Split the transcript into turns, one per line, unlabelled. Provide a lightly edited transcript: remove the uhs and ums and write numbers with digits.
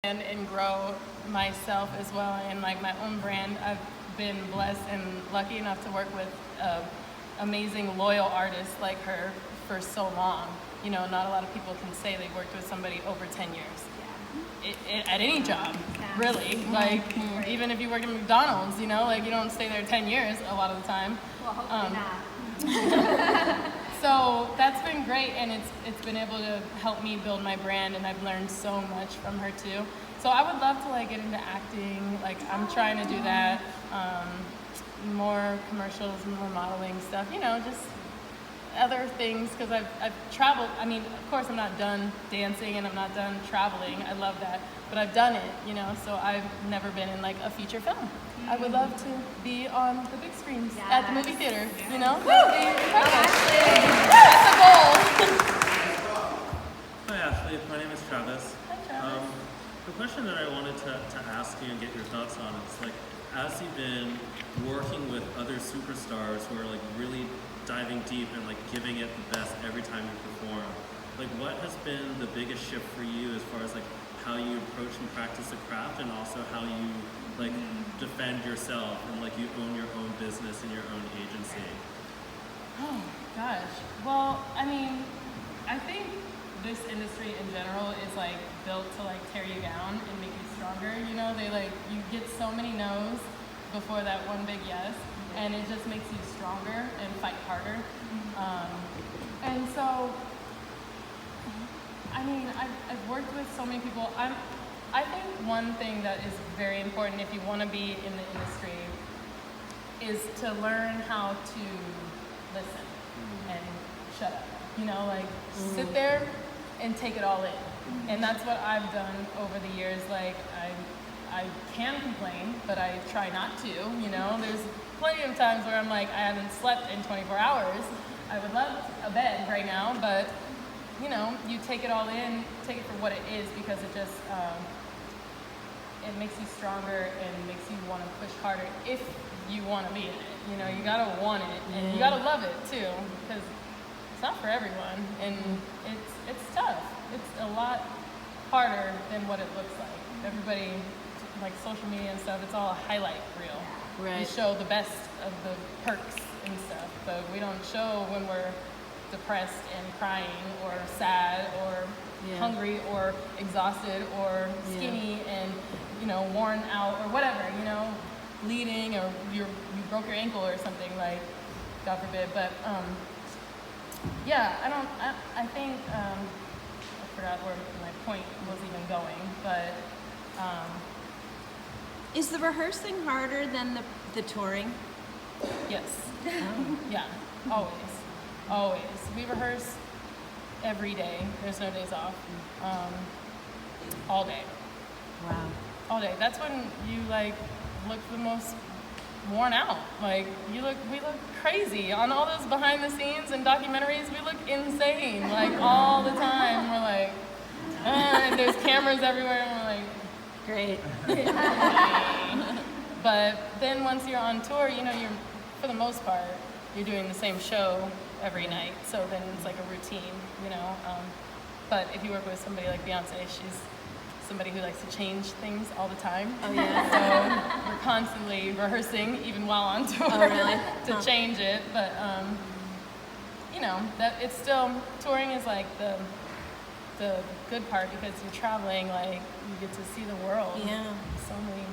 and grow myself as well, and like my own brand. I've been blessed and lucky enough to work with amazing loyal artists like her for so long. You know, not a lot of people can say they worked with somebody over 10 years. At any job, really. Like, even if you work at McDonald's, you know, like you don't stay there 10 years a lot of the time.
Well, hopefully not.
So that's been great, and it's been able to help me build my brand, and I've learned so much from her too. So I would love to like get into acting. Like I'm trying to do that. More commercials, more modeling stuff. You know, just other things, because I've traveled. I mean, of course I'm not done dancing and I'm not done traveling. I love that, but I've done it, you know, so I've never been in like a feature film. I would love to be on the big screens at the movie theater, you know? That's a goal.
Hi Ashley, my name is Travis.
Hi Travis.
The question that I wanted to ask you and get your thoughts on is like, as you've been working with other superstars who are like really diving deep and like giving it the best every time you perform, like what has been the biggest shift for you as far as like how you approach and practice the craft, and also how you like defend yourself and like you own your own business and your own agency?
Oh gosh. Well, I mean, I think this industry in general is like built to like tear you down and make you stronger. You know, they like, you get so many no's before that one big yes, and it just makes you stronger and fight harder. And so, I mean, I've worked with so many people. I think one thing that is very important if you want to be in the industry is to learn how to listen and shut up. You know, like sit there and take it all in. And that's what I've done over the years. Like I can complain, but I try not to, you know. There's plenty of times where I'm like, I haven't slept in 24 hours. I would love a bed right now, but you know, you take it all in, take it for what it is, because it just, it makes you stronger and makes you want to push harder if you want to be in it. You know, you gotta want it, and you gotta love it too, because it's not for everyone, and it's tough. It's a lot harder than what it looks like. Everybody, like social media and stuff, it's all a highlight reel.
Right.
We show the best of the perks and stuff, but we don't show when we're depressed and crying or sad or hungry or exhausted or skinny and, you know, worn out or whatever, you know, bleeding, or you broke your ankle or something, like, God forbid. But I think I forgot where my point was even going, but
Is the rehearsing harder than the touring?
yes. Yeah, always. We rehearse every day. There's no days off. All day.
Wow.
All day. That's when you like look the most worn out. Like we look crazy on all those behind the scenes and documentaries. We look insane, like all the time. We're like, and there's cameras everywhere, and we're like,
Great.
but then once you're on tour, you know, you're, for the most part, you're doing the same show every night. So then it's like a routine, you know. But if you work with somebody like Beyonce, she's somebody who likes to change things all the time.
Oh yeah.
So we're constantly rehearsing, even while on tour,
Oh, really?
to change it. But you know, that it's still, touring is like the good part, because you're traveling, like you get to see the world.
Yeah.
So many